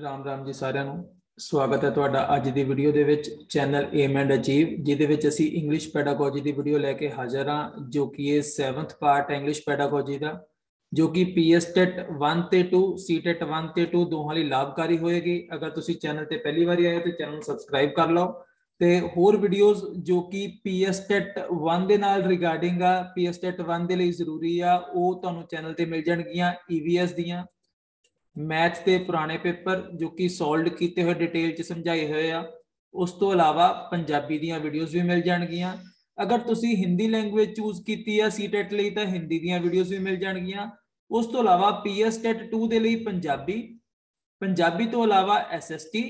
राम राम जी सारिਆਂ ਨੂੰ स्वागत है ਤੁਹਾਡਾ ਅੱਜ ਦੀ ਵੀਡੀਓ ਦੇ ਵਿੱਚ ਚੈਨਲ ਏਮ ਐਂਡ ਅਚੀਵ ਜਿਹਦੇ ਵਿੱਚ ਅਸੀਂ ਇੰਗਲਿਸ਼ ਪੈਡਾਗੋਜੀ ਦੀ ਵੀਡੀਓ ਲੈ ਕੇ ਹਾਜ਼ਰ ਹਾਂ ਜੋ ਕਿ ਇਹ 7th ਪਾਰਟ ਹੈ ਇੰਗਲਿਸ਼ ਪੈਡਾਗੋਜੀ ਦਾ ਜੋ ਕਿ ਪੀਐਸਟੈਟ 1 ਤੇ 2 ਸੀਟੈਟ 1 ਤੇ 2 ਦੋਹਾਂ ਲਈ ਲਾਭਕਾਰੀ ਹੋਏਗੀ। ਅਗਰ ਤੁਸੀਂ ਚੈਨਲ ਤੇ ਪਹਿਲੀ ਵਾਰੀ ਆਏ ਹੋ ਤੇ ਚੈਨਲ ਨੂੰ ਸਬਸਕ੍ਰਾਈਬ ਕਰ ਲਓ ਤੇ ਹੋਰ ਵੀਡੀਓਜ਼ ਜੋ ਕਿ ਪੀਐਸਟੈਟ 1 ਦੇ ਨਾਲ ਰਿਗਾਰਡਿੰਗ ਆ ਪੀਐਸਟੈਟ 1 ਦੇ ਲਈ ਜ਼ਰੂਰੀ ਆ ਉਹ ਤੁਹਾਨੂੰ ਚੈਨਲ ਤੇ ਮਿਲ ਜਾਣਗੀਆਂ। ਈਵੀਐਸ ਦੀਆਂ मैथ के पुराने पेपर जो कि सॉल्व किए हुए डिटेल च समझाए हुए आ उस तो इलावा पंजाबी दी वीडियोज़ भी मिल जाएगियां। अगर तुसी हिंदी लैंग्वेज चूज की है सीटेट लई तां हिंदी दी वीडियोज़ भी मिल जाएगियां। उस तो इलावा पीएसटेट 2 दे लई पंजाबी पंजाबी तो इलावा एसएसटी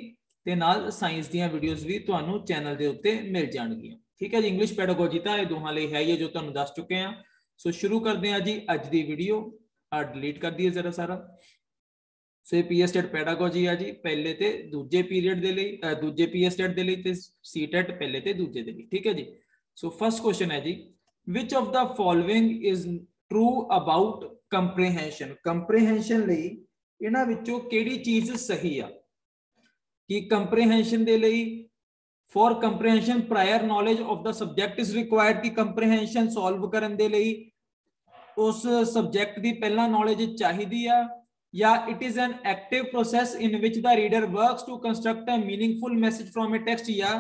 ते नाल साइंस दी वीडियोज़ भी तुहानू चैनल के उत्ते मिल जाएगियां। ठीक है जी, इंग्लिश पैडागोजी तां ये दोहां लई है ही जो तुहानू दस चुके हैं। सो शुरू करते हैं जी अज दी वीडियो। डिलीट कर दिए जरा सारा। सो पीएसटेट पैडागोजी है जी पहले ते दूजे पीरियड दे लई दूजे पीएसटेट दे लई ते सीटेट पहले ते दूजे दे लई। ठीक है जी। सो फर्स्ट क्वेश्चन है जी which of the following is true about comprehension. Comprehension लई इन्हां विचों किहड़ी चीज सही आ कि कंप्रीहेंशन दे लई for comprehension prior knowledge of the subject is required कि कंप्रीहेंशन सॉल्व करन दे लई उस सब्जेक्ट दी पहला नॉलेज चाहिदी आ या it is an active process in which the reader works to construct a meaningful message from a text या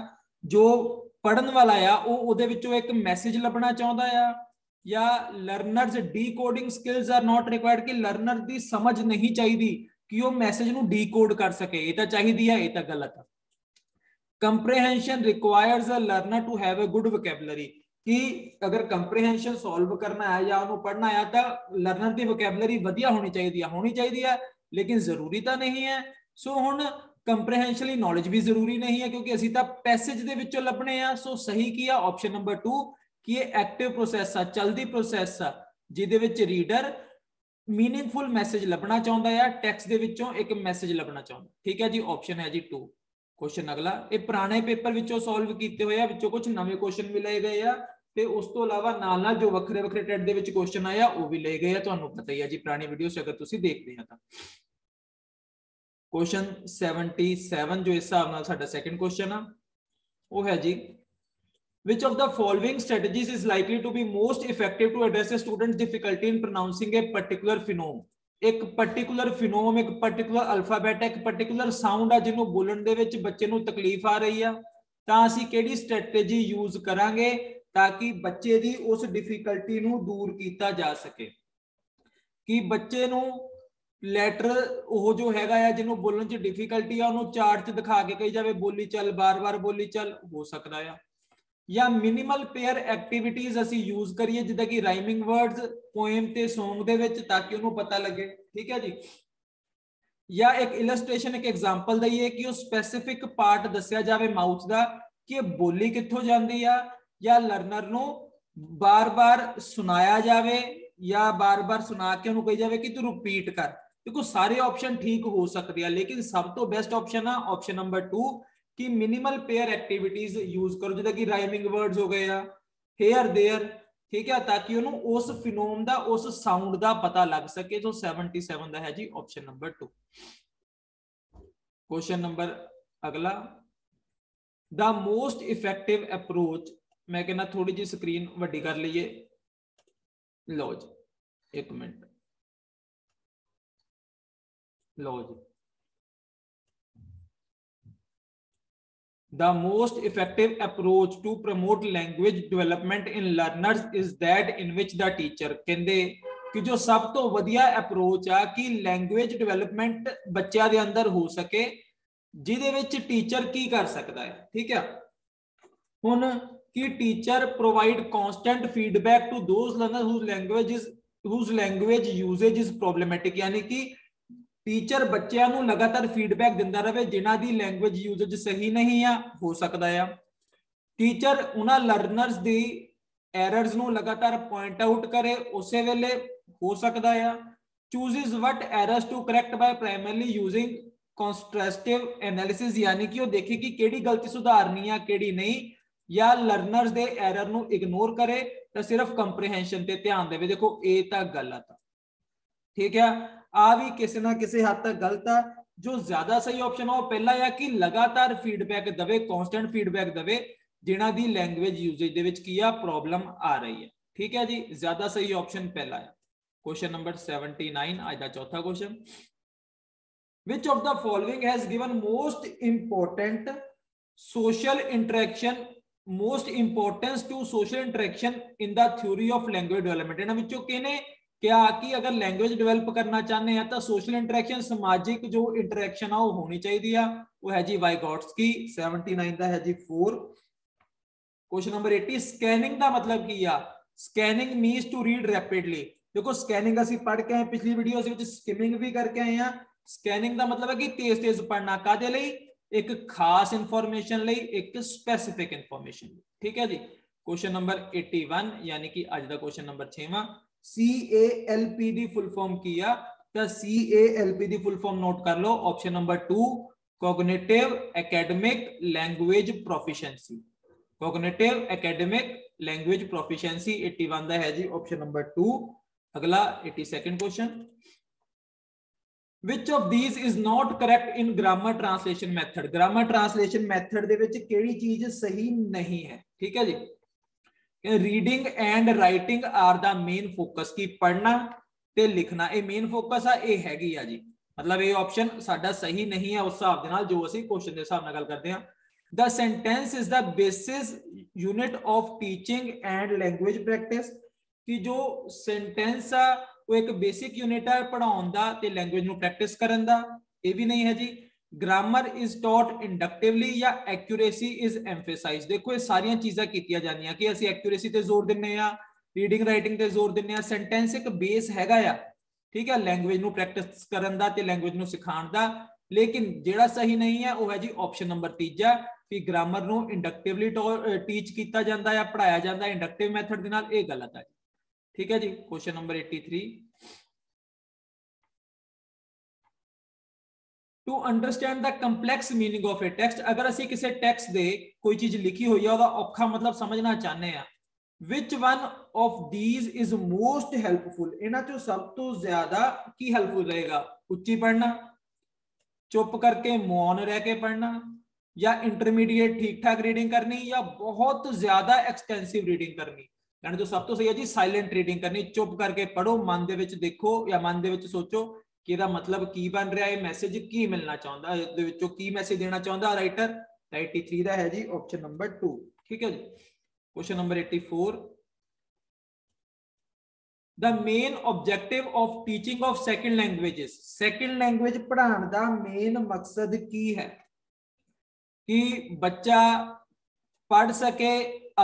जो पढ़न वाला आ वो उहदे विचों एक मैसेज लभना चाहुंदा आ या learners decoding skills are not required कि लर्नर दी समझ नहीं चाहिदी कि वो मैसेज नू डीकोड कर सके। ये तां चाहिदी है, ये तां गलत है। Comprehension requires a learner to have a good vocabulary कि अगर कंप्रीहेंशन सॉल्व करना है या उन्होंने पढ़ना है तो लर्नर की वोकैबुलरी वधिया होनी चाहिए लेकिन जरूरी तो नहीं है। सो हुण कंप्रीहेंशन की नॉलेज भी जरूरी नहीं है क्योंकि असीं तां पैसेज दे विचों लभणे आ। सो सही की है ऑप्शन नंबर 2 कि ये एक्टिव प्रोसैस आ चलदी प्रोसैस आ जिहदे विच रीडर मीनिंगफुल मैसेज लभना चाहुंदा है टैक्स्ट दे विचों एक मैसेज लभना चाहुंदा। ठीक है जी, ऑप्शन है जी 2। क्वेश्चन अगला ये पुराने पेपर विचों सॉल्व कीते होए आ विचों कुछ नवे क्वेश्चन भी लए गए आ ते उस तो इलावा नाल नाल जो वखरे वखरे टेट दे विच क्वेश्चन आया वो भी ले गए आ। तुहानू पता ही है जी पुरानी वीडियो से अगर तुसीं देखदे हैं तां क्वेश्चन 77 जो इस हिसाब नाल साडा सेकंड क्वेश्चन आ वो है जी which of the following strategies is likely to be most effective to address a student's difficulty in pronouncing a particular phoneme। एक पर्टिकुलर फिनोम एक पर्टिकुलर अल्फाबेट एक पर्टिकुलर साउंड आ जिन्हों बोलण दे विच बच्चे नूं तकलीफ आ रही है तां असीं किहड़ी स्ट्रैटेजी यूज करांगे ताकि बच्चे दी उस डिफिकल्टी नूं दूर कीता जा सके कि बच्चे नूं लैटर वो जो हैगा है जिन्हों बोलण च डिफिकल्टी आ उन्होंने चार्ट च दिखा के कही जावे बोली चल बार बार बोली चल हो सकता है या मिनिमल पेयर एक्टिविटीज असी यूज करिए जिदा कि राइमिंग वर्ड्स पोएम ते सॉन्ग दे विच ताकि उन्होंने पता लगे। ठीक है जी। या एक इलस्ट्रेशन एक एग्जांपल दईए कि उस स्पेसिफिक पार्ट दस्या जावे माउथ दा कि बोली कित्थों जांदी आ या लर्नर नूं बार बार सुनाया जावे या बार बार सुना के उन्होंने कही जावे कि तू रिपीट कर। देखो सारे ऑप्शन ठीक हो सकते हैं लेकिन सब तो बेस्ट ऑप्शन है ऑप्शन नंबर 2 कि मिनिमल पेयर एक्टिविटीज यूज करो जिदा कि राइमिंग वर्ड्स हो गए हेयर देयर। ठीक है, ताकि उन्होंने उस फिनोम दा उस साउंड दा पता लग सके। तो 77 दा है जी ऑप्शन नंबर 2। क्वेश्चन नंबर अगला द मोस्ट इफेक्टिव अप्रोच मैं कहना थोड़ी जी स्क्रीन वड्डी कर लीए लो जी एक मिनट लो जी The most effective approach to promote language development in learners is that in which the teacher कहंदे कि जो सब तो वधिया अप्रोच आ कि लैंग्वेज डेवलपमेंट बच्चों के अंदर हो सके जिहदे विच टीचर की कर सकता है। ठीक है, हुण कि teacher provide constant feedback to those learners whose language usage is problematic यानी कि टीचर बच्चों को लगातार फीडबैक दिंदा रहे जिन्हां दी लैंग्वेज यूजेज सही नहीं है हो सकता है। टीचर उन्हां लर्नर्स दी एरर्स नूं लगातार पॉइंट आउट करे उस वेले हो सकता है। Chooses what errors to correct by primarily using contrastive analysis यानी कि वो देखे कि केड़ी गलती सुधारनी है केड़ी नहीं या लर्नर्स दे एरर नूं इग्नोर करे तो सिर्फ कंप्रीहेंशन ते ध्यान देवे। देखो ये तां गलत है। ठीक है, आ भी किसी ना किसी हद तक गलत है जो ज्यादा सही ऑप्शन है वो पहला है कि लगातार feedback Dave, constant feedback Dave जिन्हां दी लैंग्वेज यूजेज दे विच की प्रॉब्लम आ रही है। ठीक है जी, ज्यादा सही ऑप्शन पहला है। क्वेश्चन नंबर 79 आज का चौथा question, which of the following has given most important social interaction, most importance to social interaction in the theory of language development? इन्हां विचों किहने क्या कि अगर लैंग्वेज डेवलप करना चाहते हैं तो सोशल इंटरेक्शन, सामाजिक जो इंटरेक्शन है वो होनी चाहिए, वो है जी वाइगोट्स्की। 79 का है जी 4। क्वेश्चन नंबर 80, स्कैनिंग का मतलब की आ? Scanning means to read rapidly. देखो स्कैनिंग ਅਸੀਂ पढ़ के आए पिछली वीडियो ਦੇ ਵਿੱਚ, स्किमिंग भी करके आए हैं। स्कैनिंग का मतलब है कि तेज तेज पढ़ना, कादे लई? एक खास इंफॉर्मेशन लई, एक स्पेसिफिक इंफॉर्मेशन। ठीक है जी। क्वेश्चन नंबर 81 यानी कि आज का क्वेश्चन नंबर 6वां, CALP दी फुल फॉर्म की आ? तो CALP दी फुल फॉर्म नोट कर लो। Option number 2 cognitive academic language proficiency. Cognitive academic language proficiency 81 का है जी ऑप्शन नंबर 2। अगला 82nd question, which of these is not correct in grammar translation method? grammar translation method ਦੇ ਵਿੱਚ ਕਿਹੜੀ ਚੀਜ਼ ਸਹੀ नहीं है? ठीक है जी। Reading and writing are the main focus, की पढ़ना ते लिखना ये मेन फोकस है, ये हैगी आ जी। मतलब ये ऑप्शन साडा सही नहीं है उस हिसाब दे नाल जो ਅਸੀਂ क्वेश्चन ਦੇ ਹਿਸਾਬ ਨਾਲ ਗੱਲ ਕਰਦੇ ਹਾਂ। The sentence is the basis unit of teaching and language practice, कि जो सेंटेंस आ वो एक बेसिक यूनिट है पढ़ाउण दा ते लैंग्वेज नूं प्रैक्टिस करन दा, ये भी नहीं है जी। ग्रामर इज टॉट इंडक्टिवली या एक्यूरेसी इज एम्फेसाइज्ड। देखो ये सारियां चीज़ां कीतियां जानियां कि ਅਸੀਂ एक्यूरेसी ते जोर दिन्ने आ, रीडिंग राइटिंग ते जोर दिन्ने आ। सेंटेंस एक बेस हैगा आ, ठीक है, लैंग्वेज नूं प्रैक्टिस करन दा ते लैंग्वेज नूं सिखाउण दा। लेकिन जेड़ा सही नहीं है वो है जी ऑप्शन नंबर 3 कि ग्रामर नूं इंडक्टिवली टीच किया जाता है, पढ़ाया जाता है इंडक्टिव मैथड दे नाल, ये गलत है। ठीक है जी। Question number 83, to understand the complex meaning of a text. अगर ਅਸੀਂ ਕਿਸੇ ਟੈਕਸਟ ਦੇ ਕੋਈ ਚੀਜ਼ ਲਿਖੀ ਹੋਈ ਹੈ ਉਹਦਾ ਔਖਾ ਮਤਲਬ ਸਮਝਣਾ ਚਾਹਨੇ ਆ, which one of these is most helpful? ਇਹਨਾਂ ਚੋਂ ਸਭ ਤੋਂ ਜ਼ਿਆਦਾ ਕੀ ਹੈਲਪਫੁਲ ਰਹੇਗਾ? ਉੱਚੀ ਪੜ੍ਹना, चुप करके मौन रह के पढ़ना, या इंटरमीडिएट ठीक ठाक रीडिंग करनी, या बहुत ज्यादा एक्सटेंसिव रीडिंग करनी? यानी जो सब तो सही है जी साइलेंट रीडिंग करनी, चुप करके पढ़ो, मन दे विच देखो या मन दे विच सोचो कि ਇਹਦਾ मतलब की बन रहा है, मैसेज की मिलना चाहता है, ਇਹਦੇ ਵਿੱਚੋਂ की मैसेज देना चाहता राइटर। 83 ਦਾ है जी ऑप्शन नंबर 2। ठीक है जी। Question number 84, the main objective of teaching of second languages, second language पढ़ाने का मेन मकसद की है? कि बच्चा पढ़ सके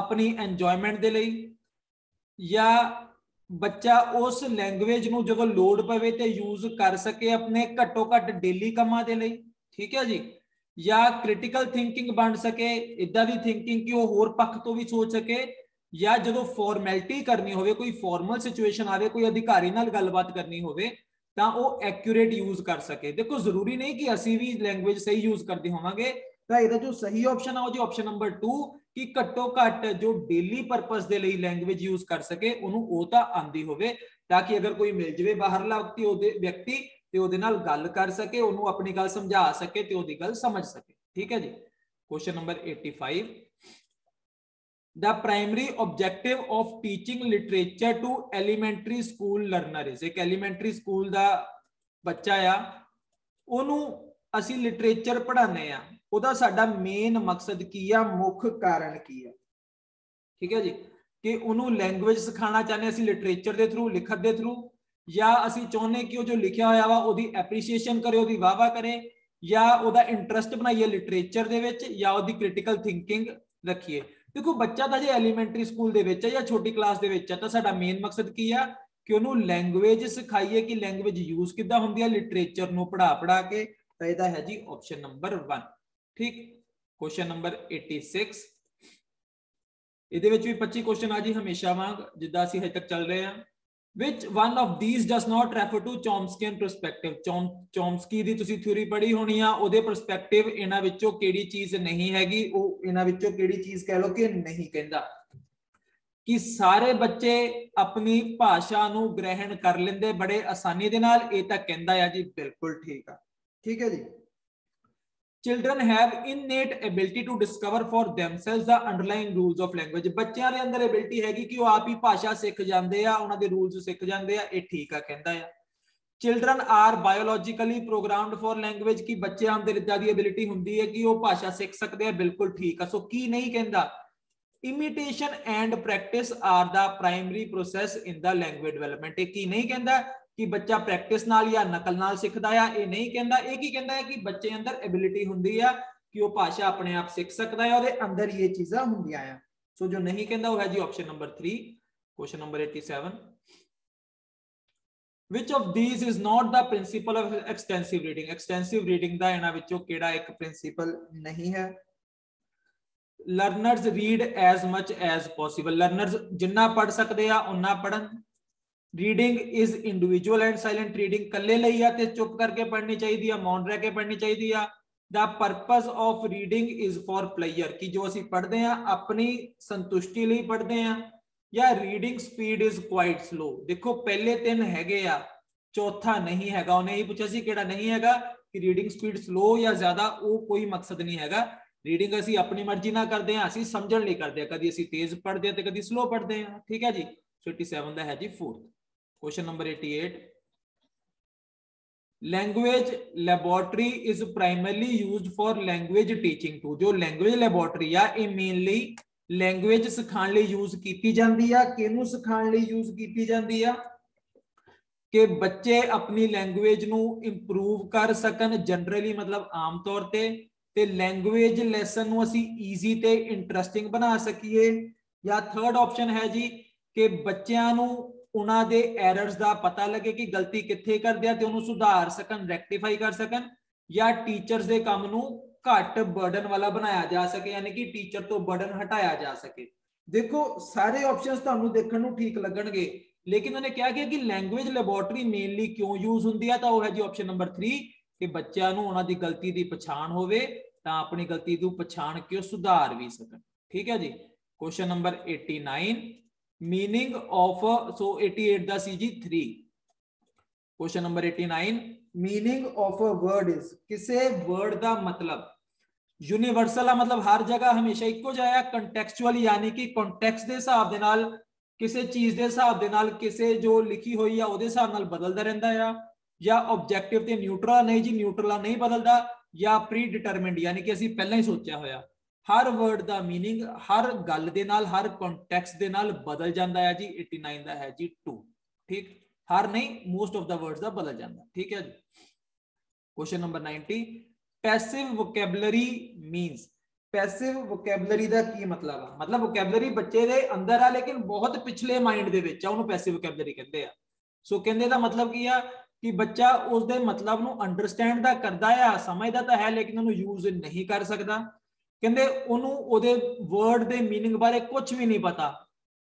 अपनी एंजॉयमेंट दे लई, या बच्चा उस लैंग्वेज नूं जदों लोड़ पवे ते यूज कर सके अपने घट्टो घट डेली कामां दे लई। ठीक है जी। या क्रिटिकल थिंकिंग बन सके, इदां दी थिंकिंग कि वो होर पक्ष तो भी सोच सके, या जो फॉर्मैलिटी करनी होवे, कोई फॉर्मल सिचुएशन आवे, कोई अधिकारी नाल गलबात करनी होवे तां वो एक्यूरेट यूज कर सके। देखो जरूरी नहीं कि असीं भी लैंग्वेज सही यूज करते होवांगे, तां इहदा जो सही ऑप्शन है वो जी ऑप्शन नंबर 2 कि घट्टो घट जो डेली परपस दे लई लैंग्वेज यूज कर सके उहनूं वो तां आंदी होवे, ताकि अगर कोई मिल जावे बाहरला व्यक्ति ते ओहदे नाल गल कर सके, उहनूं अपनी गल समझा सके ते ओहदी गल समझ सके। ठीक है जी। Question number 85, the primary objective of teaching literature to elementary school learner is. एक एलीमेंटरी स्कूल दा बच्चा आ, ओनू असी लिटरेचर पढ़ाने आ, ओदा साडा मेन मकसद की आ, मुख कारण की आ? ठीक है जी। कि ओनू लैंग्वेज सिखाना चाहते असी लिटरेचर के थ्रू, लिखत के थ्रू, या असी चाहते कि जो लिखा होया वा ओदी एप्रीसीएशन करे, ओदी वाह-वाह करे, या ओदा इंटरस्ट बनाइए लिटरेचर दे विच, या ओदी क्रिटिकल थिंकिंग रखिए। देखो बच्चा तो जो एलीमेंटरी स्कूल दे विच है या छोटी क्लास दे विच है, तो साडा मेन मकसद की है कि उन्होंने लैंग्वेज सिखाइए कि लैंग्वेज यूज किद्दां हुंदी है, लिटरेचर नूं पढ़ा के। तो यह है जी ऑप्शन नंबर 1। ठीक। क्वेश्चन नंबर 86, ਇਹਦੇ ਵਿੱਚ भी 25 क्वेश्चन आ जी हमेशा वांग जिद्दां ਅਸੀਂ ਹਜੇ तक चल रहे हैं। which one of these does not refer to Chomskyan perspective? Chomsky ਦੀ ਤੁਸੀਂ ਥਿਊਰੀ ਪੜ੍ਹੀ ਹੋਣੀ ਆ, ਉਹਦੇ ਪਰਸਪੈਕਟਿਵ ਇਹਨਾਂ ਵਿੱਚੋਂ ਕਿਹੜੀ ਚੀਜ਼ ਨਹੀਂ ਹੈਗੀ? ਉਹ ਇਹਨਾਂ ਵਿੱਚੋਂ ਕਿਹੜੀ ਚੀਜ਼ ਕਹਿ ਲਓ ਕਿ ਨਹੀਂ ਕਹਿੰਦਾ कि सारे बच्चे अपनी भाषा नूं ग्रहण कर लेंदे बड़े आसानी दे नाल? ਇਹ ਤਾਂ ਕਹਿੰਦਾ ਆ जी बिल्कुल ठीक है। ठीक है जी। Children have innate ability to discover for themselves the underlying rules of language। ਬੱਚਿਆਂ ਦੇ ਅੰਦਰ ਐਬਿਲਿਟੀ ਹੈਗੀ ਕਿ ਉਹ ਆਪ ਹੀ ਭਾਸ਼ਾ ਸਿੱਖ ਜਾਂਦੇ ਆ, ਉਹਨਾਂ ਦੇ ਰੂਲਸ ਸਿੱਖ ਜਾਂਦੇ ਆ, ਇਹ ਠੀਕ ਆ ਕਹਿੰਦਾ ਆ। Children are biologically programmed for language, ਕਿ ਬੱਚਿਆਂ ਅੰਦਰ ਇਦਾਂ ਦੀ ਐਬਿਲਿਟੀ ਹੁੰਦੀ ਹੈ ਕਿ ਉਹ ਭਾਸ਼ਾ ਸਿੱਖ ਸਕਦੇ ਆ, ਬਿਲਕੁਲ ਠੀਕ ਆ। ਸੋ ਕੀ ਨਹੀਂ ਕਹਿੰਦਾ, imitation and practice are the primary process in the language development। ਇਹ ਕੀ ਨਹੀਂ ਕਹਿੰਦਾ कि बच्चा प्रैक्टिस नाल या नकल नाल सिखदा है, ये नहीं कहता। एक ही कहता है कि बच्चे अंदर एबिलिटी हुंदी है कि वो भाषा अपने आप सीख सकता है, और अंदर ये चीज़ां हुंदियां हैं। सो जो नहीं कहता वो है जी option number 3। Question number 87, which of these is not the principle of extensive reading। extensive reading दा इन्हां विचों केड़ा एक प्रिंसिपल नहीं है। learners read as much as possible। learners जिन्ना पढ़ सकते हैं उन्ना पढ़न। Reading is individual and silent. Reading कल्ले लई आ ते चुप करके पढ़नी चाहिए, मौन रह के पढ़नी चाहिए। The purpose of reading is for player, कि जो असीं पढ़ते हैं अपनी संतुष्टि लई पढ़ते हैं। या reading speed is quite slow. देखो पहले 3 हैगे आ, चौथा नहीं हैगा। उन्हें ही पूछा सी केड़ा नहीं हैगा, कि रीडिंग स्पीड स्लो या ज्यादा, वो कोई मकसद नहीं हैगा। रीडिंग असीं अपनी मर्जी ना करते हैं, असीं समझण लई करते हैं, कदी असीं तेज पढ़ते हैं ते कदी स्लो पढ़ते हैं। ठीक है जी। सो 87 दा है जी 4th। Question number 88, language laboratory is primarily used for language teaching too. जो लैंग्वेज लैबोरेटरी आ ये मेनली लैंग्वेज सिखाने लिए यूज की जाती है। किहनूं सिखाने लिए यूज की जाती है, कि बच्चे अपनी लैंग्वेज नूं इंप्रूव कर सकन, जनरली मतलब आम तौर ते लैंग्वेज लैसन नूं असीं ईजी ते इंटरस्टिंग बना सकीए। या थर्ड ऑप्शन है जी कि बच्चों नूं उन्हां दे एरर्स दा पता लगे कि गलती कित्थे करदे आ ते उहनूं सुधार सकन, रेक्टिफाई कर सकन। या टीचर्स दे काम नूं घट बर्डन वाला बनाया जा सके, यानी कि टीचर तो बर्डन हटाया जा सके। देखो सारे ऑप्शंस तुहानूं देखण नूं ठीक लगणगे, लेकिन उन्हें क्या किया कि लैंग्वेज लैबोरेटरी मेनली क्यों यूज हुंदी है, तो वो है जी ऑप्शन नंबर 3, कि बच्चों नूं उन्हां दी गलती दी पछाण होवे तां अपनी गलती दी पछाण के सुधार भी सकन। ठीक है जी। क्वेश्चन नंबर 89, मीनिंग ऑफ, सो 88 दा सी जी 3। Question number 89, meaning of a word is. किसे वर्ड दा मतलब यूनिवर्सल आ, मतलब हर जगह हमेशा इक्को जाया। कंटेक्चुअल यानी कि कॉन्टेक्स्ट दे हिसाब दे नाल, किसे चीज दे हिसाब दे नाल, किसे जो लिखी हुई है ओदे हिसाब नाल बदलदा रहिंदा है। या ऑब्जेक्टिव ते न्यूट्रल, नहीं जी न्यूट्रल नहीं बदलदा। या प्री डिटरमिन्ड यानी कि असीं पहलां ही सोचा होया। हर वर्ड दा मीनिंग हर गल दे नाल, हर कॉन्टेक्स्ट दे नाल बदल जांदा है जी। 89 दा है जी 2। ठीक, हर नहीं, मोस्ट ऑफ द वर्ड्स दा बदल जांदा। ठीक है जी। Question number 90, passive vocabulary means. Passive vocabulary दा की मतलब है, मतलब वोकैबुलरी बच्चे दे अंदर आ लेकिन बहुत पिछले माइंड दे विच आ, उहनूं पैसिव वोकैबुलरी कहंदे आ। सो कहंदे दा मतलब की आ कि बच्चा उस दे मतलब नूं अंडरस्टैंड दा करदा आ, समझदा तां है, लेकिन उहनूं यूज नहीं कर सकदा। कहंदे उहनूं ओहदे वर्ड दे मीनिंग बारे कुछ भी नहीं पता।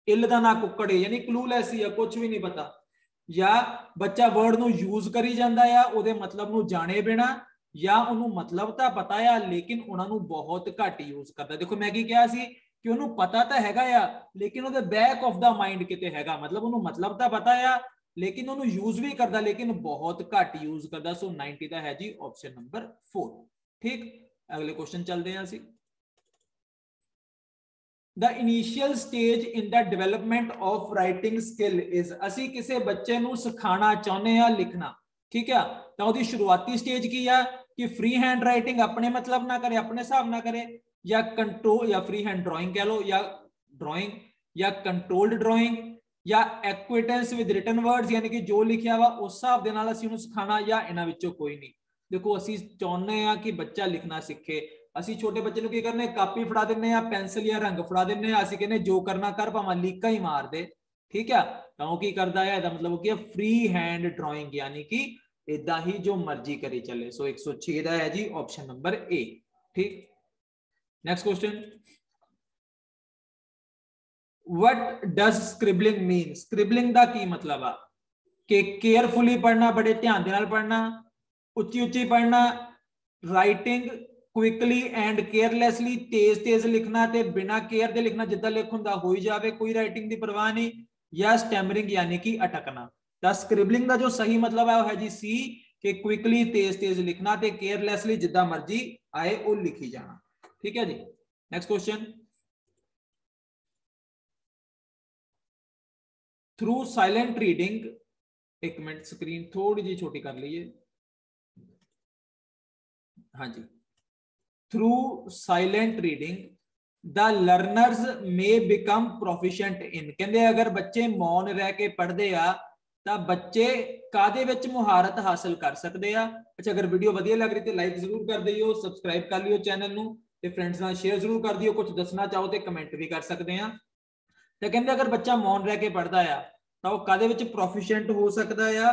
इल दा ना कुक्कड़, यानी क्लूलैस ही है, कुछ भी नहीं पता। या बच्चा वर्ड नूं यूज करी जांदा आ ओहदे मतलब नूं जाने बिना, या उन्होंने मतलब तो पता है लेकिन उन्होंने बहुत घट यूज करता। देखो मैं की कहा सी कि उन्होंने पता तो हैगा या, लेकिन उहदे बैक ऑफ द माइंड किते हैगा, मतलब उन्होंने मतलब तो पता है लेकिन उन्होंने यूज भी करता, लेकिन बहुत घट यूज करता। सो 90 का है जी ऑप्शन नंबर 4। ठीक, अगले क्वेश्चन चलते हैं असी। The initial stage in the development of writing skill is. असी किसी बच्चे नूं सिखाना चाहुंदे आ लिखना, ठीक है, तो उसकी शुरुआती स्टेज की है कि फ्री हैंड राइटिंग अपने मतलब ना करे, अपने हिसाब ना करे, या कंट्रोल, या फ्री हैंड ड्राइंग कह लो, या ड्राइंग, या कंट्रोल्ड ड्राइंग, या एक्विटेंस विद रिटन वर्ड्स, यानी कि जो लिखा वा उस हिसाब दे नाल असीं उहनूं सिखाना, या इन्हां विचों कोई नहीं। देखो असीं चाहुंदे आ कि बच्चा लिखना सीखे। असीं छोटे बच्चे नूं की करने, कापी फड़ा दिंदे आ, पेंसिल या रंग फड़ा दिंदे आ, असीं कहने जो करना कर, भावें लीका ही मार दे। ठीक है, तो की करदा है, इसदा मतलब कि फ्री हैंड ड्राइंग, यानी कि इदा ही जो मर्जी करी चले। सो 106 दा है जी ऑप्शन नंबर ए। ठीक, next question, what does scribbling mean. Scribbling दा की मतलब आ कि केयरफुली पढ़ना, बड़े ध्यान दे नाल पढ़ना, उच्ची उच्ची पढ़ना, राइटिंग क्विकली एंड केयरलैसली, तेज तेज लिखना ते बिना केयर दे लिखना, जिद्दां लिख हुंदा होई जावे, कोई राइटिंग दी परवाह नहीं, या स्टैमरिंग यानी कि अटकना। स्क्रिबलिंग का जो सही मतलब है वो है जी सी, कि क्विकली तेज तेज लिखना ते केयरलैसली जिद्दां मर्जी आए वो लिखी जाना। ठीक है जी। Next question, through silent reading, एक मिनट स्क्रीन थोड़ी जी छोटी कर लीजिए, हाँ जी, through silent reading the learners may become proficient in, कहते अगर बच्चे मौन रह के पढ़ते आ तो बच्चे कादे विच मुहारत हासिल कर सकते हैं। अच्छा, अगर वीडियो वधिया लग रही तो लाइक जरूर कर दियो, सबसक्राइब कर लियो चैनल नूं ते फ्रेंड्स नाल शेयर जरूर कर दियो, कुछ दसना चाहो तो कमेंट भी कर सकते हैं। तो कहते अगर बच्चा मौन रह के पढ़ता है तो वह कादे विच प्रोफिशिएंट हो सकता है,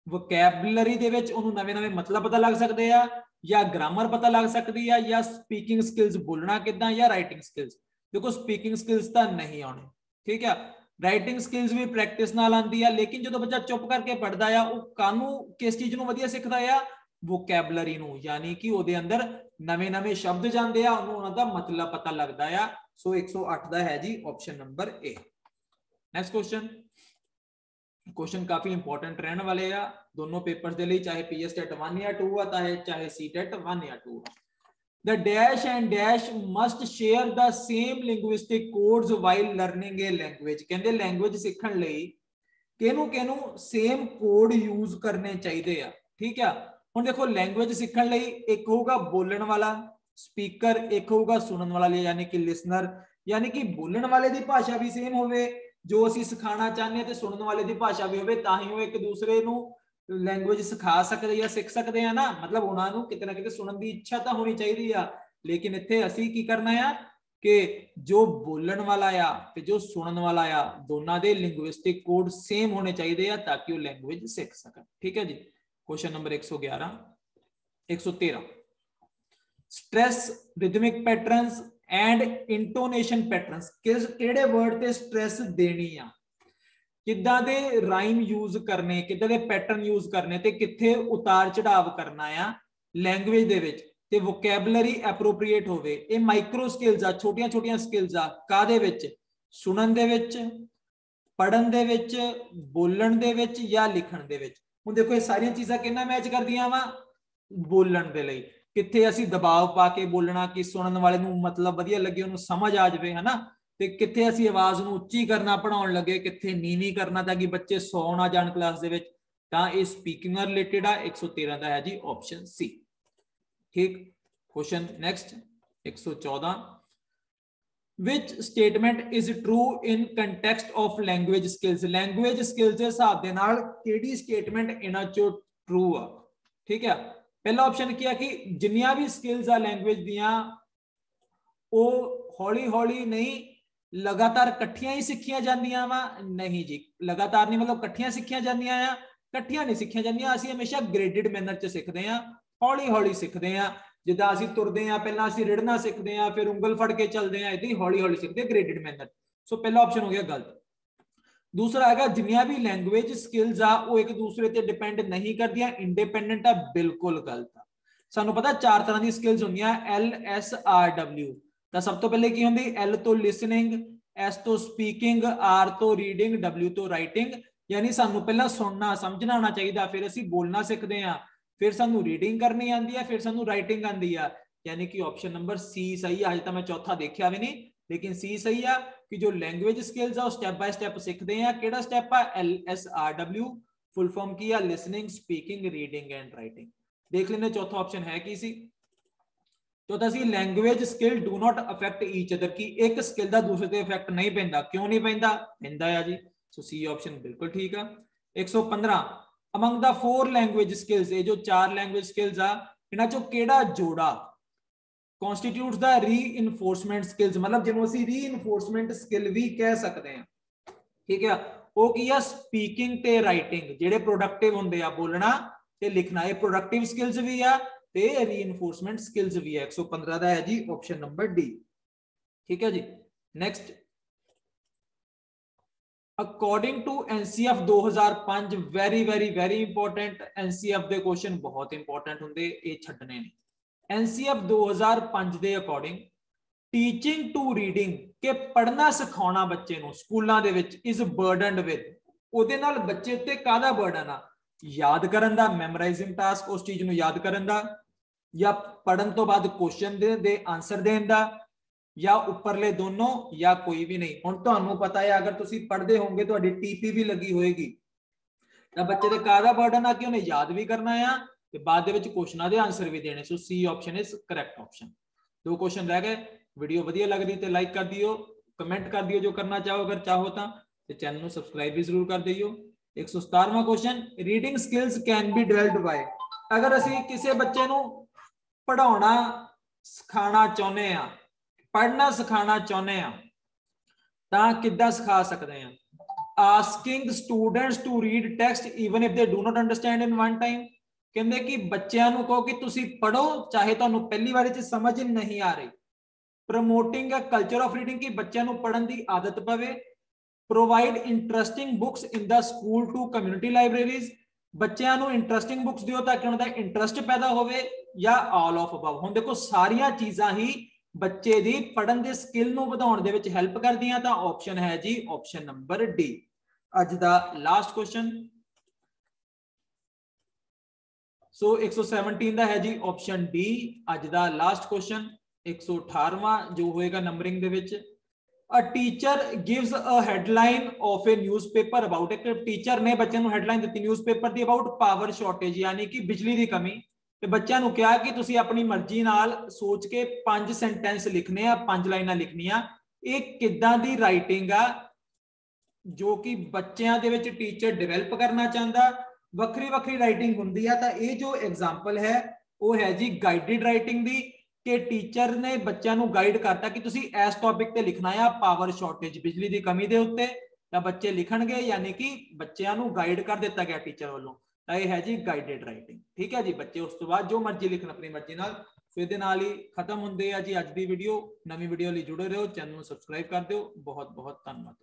वोकैबुलरी दे विच उहनूं नवे नवे मतलब पता लग सकते हैं, या ग्रामर पता लग सकती है, या स्पीकिंग स्किल्स बोलना किदां, या राइटिंग स्किल्स। देखो स्पीकिंग स्किल्स तो नहीं आने, ठीक है, राइटिंग स्किल्स भी प्रैक्टिस नाल आती है, लेकिन जो बच्चा चुप करके पढ़ता है वो कानू किस चीज नूं वधिया सिखदा है, वोकैबुलरी नूं, यानी कि उहदे अंदर नवे नवे शब्द जांदे आ, उहनूं उहनां दा मतलब पता लगदा है। सो 108 दा है जी option number A. Next question, question काफी इंपॉर्टेंट रहने वाले आ दोनों पेपर्स के लिए, चाहे पीएसटेट 1 या 2 आता है, चाहे सीटेट 1 या 2। The dash and dash must share the same linguistic codes while learning a language, कहंदे लैंग्वेज सीखण लई किहनूं किहनूं सेम कोड यूज करने चाहिए आ। ठीक है, हुण देखो लैंग्वेज सीखण लई एक होगा बोलण वाला स्पीकर, एक होगा सुनन वाला यानी कि लिसनर, यानी कि बोलण वाले की भाषा भी सेम होवे, जो असीं सिखाना चाहते हैं, तो सुनने वाले की भाषा भी होवे, तां ही वो एक दूसरे नूं लैंग्वेज सिखा सकते या सीख सकते हैं ना, मतलब उन्होंने किते ना किते सुनने की इच्छा तो होनी चाहिए। लेकिन इत्थे असीं की करना है कि जो बोलण वाला आ ते जो सुनन वाला आ दोनों के लिंग्विस्टिक कोड सेम होने चाहिए ताकि वो लैंग्वेज सीख सकन। ठीक है जी। Question number 111 113, stress rhythmic patterns and intonation patterns, किहड़े वर्ड ते स्ट्रेस देनी आ, किद्दां दे राइम यूज करने, किद्दां दे पैटर्न यूज करने, ते कित्थे उतार चढ़ाव करना आ लैंग्वेज दे विच, ते वोकैबुलरी एप्रोप्रीएट होवे। ये माइक्रो स्किल्स आ, छोटियां छोटियां स्किल्स आ, कादे विच, सुनन दे विच, पढ़न दे विच, बोलण दे विच या लिखण दे विच। हुण देखो ये सारी चीज़ां किन्ना मैच करदियां वा, बोलण दे लई कित्थे असीं दबाव पा के बोलना कि सुनन वाले नूं मतलब वधिया लगे, उहनूं समझ आ जावे, है ना, ते कित्थे असीं आवाज नूं उच्ची करना पढ़ाउण लगे, कित्थे नीवी करना ताकि बच्चे सौ ना जाण क्लास दे विच, तां इह स्पीकिंग नाल रिलेटेड आ। 113 दा है जी ऑप्शन सी। ठीक, question next 114, which statement is true in context of language skills, language skills के हिसाब दे नाल केड़ी स्टेटमेंट इना चो ट्रू आ। ठीक है, पहला ऑप्शन क्या कि जिन्नियां भी स्किल्स आ लैंग्वेज दियां वो हौली हौली नहीं लगातार कट्ठियां ही सीखियां जांदियां वा, नहीं जी, लगातार नहीं, मतलब कट्ठियां सीखियां जांदियां आ, कट्ठियां नहीं सीखियां जांदियां, असीं हमेशा ग्रेडेड मैनर च सीखदे आ, हौली हौली सीखदे आ, जिद्दां असीं तुरदे आ पहलां असीं रिड़ना सीखदे आ, फिर उंगल फड़ के चलदे आ, इदां ही हौली हौली सीखदे, ग्रेडेड मैनर। सो पहला ऑप्शन हो गया गलत। दूसरा हैगा जिन्नियां भी लैंग्वेज स्किल्स आ वो एक दूसरे ते डिपेंड नहीं करदियां, इंडिपेंडेंट आ, बिल्कुल गलत आ। सानू पता 4 तरह दी स्किल्स होंदियां, LSRW, ਤਾਂ ਸਭ ਤੋਂ ਪਹਿਲੇ ਕੀ ਹੁੰਦੀ, L ਤੋਂ ਲਿਸਨਿੰਗ, S ਤੋਂ ਸਪੀਕਿੰਗ, R ਤੋਂ ਰੀਡਿੰਗ, W ਤੋਂ ਰਾਈਟਿੰਗ, यानी सानू पहला सुनना समझना आना चाहिए, फिर असीं बोलना सीखते हैं, फिर सानू रीडिंग करनी आती है, फिर सानू राइटिंग आती है, यानी कि ऑप्शन नंबर सी सही है। अजे तो मैं चौथा देखा भी नहीं, लेकिन सी सही है कि जो लैंग्वेज स्किल्स है स्टैप बाय स्टैप सीखते हैं। किहड़ा स्टैप है, LSRW, फुल फॉर्म की है listening, speaking, reading and writing. देख लेने चौथा ऑप्शन है की सी। चौथा C language skill do not affect each other, की एक स्किल का दूसरे ते इफेक्ट नहीं पैंदा, क्यों नहीं पैंदा, पैंदा है जी। सो सी ऑप्शन बिल्कुल ठीक है। 115, अमंग द 4 लैंग्वेज स्किल्स, ये जो 4 लैंग्वेज स्किल्स आ इन्हां चों किहड़ा जोड़ा कॉन्स्टिट्यूट्स द रीइनफोर्समेंट स्किल्स, मतलब जिन्हों असीं रीइनफोर्समेंट स्किल भी कह सकते हैं। ठीक है, वो की है स्पीकिंग ते राइटिंग, जिहड़े प्रोडक्टिव हुंदे आ, बोलना ते लिखना, ये प्रोडक्टिव स्किल्स भी आ ते रीइनफोर्समेंट स्किल्स भी है। 115 दा है जी ऑप्शन नंबर डी। ठीक है जी। Next, according to NCF 2005, very very very important, NCF के क्वेश्चन बहुत इंपॉर्टेंट होंगे, ये छड्डने ने। एनसीएफ 2005 के अकॉर्डिंग टीचिंग टू रीडिंग के पढ़ना सिखाना बच्चे नूं स्कूलों दे विच इज बर्डनड विद, उहदे नाल बच्चे उत्ते काहदा बर्डन आ, याद करन दा, मैमोराइजिंग टास्क उस चीज नूं याद करन दा, या पढ़न तो बाद क्वेश्चन दे आंसर देन दा, या उपरले दोनों, या कोई भी नहीं। हुण तुहानूं पता है अगर तुसीं पढ़दे होंगे तुहाडी टीपी भी लगी होएगी तां बच्चे दे काहदा बर्डन आ कि उन्हें याद भी करना है ते बाद दे विच क्वेश्चनां दे आंसर भी देने। So C option is correct option. 2 question रह गए। वीडियो वधिया लगदी ते लाइक कर दियो, कमेंट कर दियो जो करना चाहो, अगर चाहो तां ते चैनल नूं सबसक्राइब भी जरूर कर दियो। 117वां question, reading skills can be developed by. अगर असीं किसी बच्चे नूं पढ़ाउणा सिखाना चाहुंदे आ, पढ़ना सिखाना चाहुंदे आ तां किद्दां सिखा सकदे आ? Asking students to read text even if they do not understand in one time। कहंदे कि बच्चों नूं कहो कि तुसीं पढ़ो चाहे तुहानूं पहली बारी च समझ नहीं आ रही। Promoting a culture of reading कि बच्चों नूं पढ़न दी आदत पवे। Provide interesting books in the school to community libraries, बच्चों नूं इंटरेस्टिंग बुक्स दिओ ताकि उन्हां दा इंटरेस्ट पैदा होवे, या ऑल ऑफ अबव। हुण देखो सारियां चीज़ां ही बच्चे दी पढ़न दे स्किल नूं वधाउण दे विच हेल्प करदियां, तां ऑप्शन है जी ऑप्शन नंबर डी। अज दा लास्ट क्वेश्चन, सो 117 दा है जी ऑप्शन डी अज दा लास्ट क्वेश्चन। 118वां जो होएगा numbering they which, a teacher gives a headline of A newspaper about, एक टीचर ने बच्चों को headline the newspaper the about power shortage यानी कि बिजली की कमी, ते बच्चों को कहा कि तुसी अपनी मर्जी नाल सोच के 5 सेंटेंस लिखने आ, 5 लाइनां लिखनियां। ये किदां दी राइटिंग आ जो कि बच्चों दे विच टीचर डिवेलप करना चाहता। वक्री वक्री राइटिंग हुंदी है, तां ये जो एग्जाम्पल है वो है जी गाइडेड राइटिंग दी, कि टीचर ने बच्चों को गाइड करता कि तुसी इस टॉपिक ते लिखना है पावर शॉर्टेज बिजली की कमी के उत्ते, तां बच्चे लिखणगे, यानी कि बच्चों को गाइड कर दिता गया टीचर वालों। तां ये है जी गाइडेड राइटिंग। ठीक है जी बच्चे, उस तो बाद जो मर्जी लिखण अपनी मर्जी नाल। सो इहदे नाल ही खत्म हुंदी है जी अज दी वीडियो। नवीं वीडियो लई जुड़े रहो, चैनल नूं सबसक्राइब कर दिओ। बहुत बहुत धन्नवाद।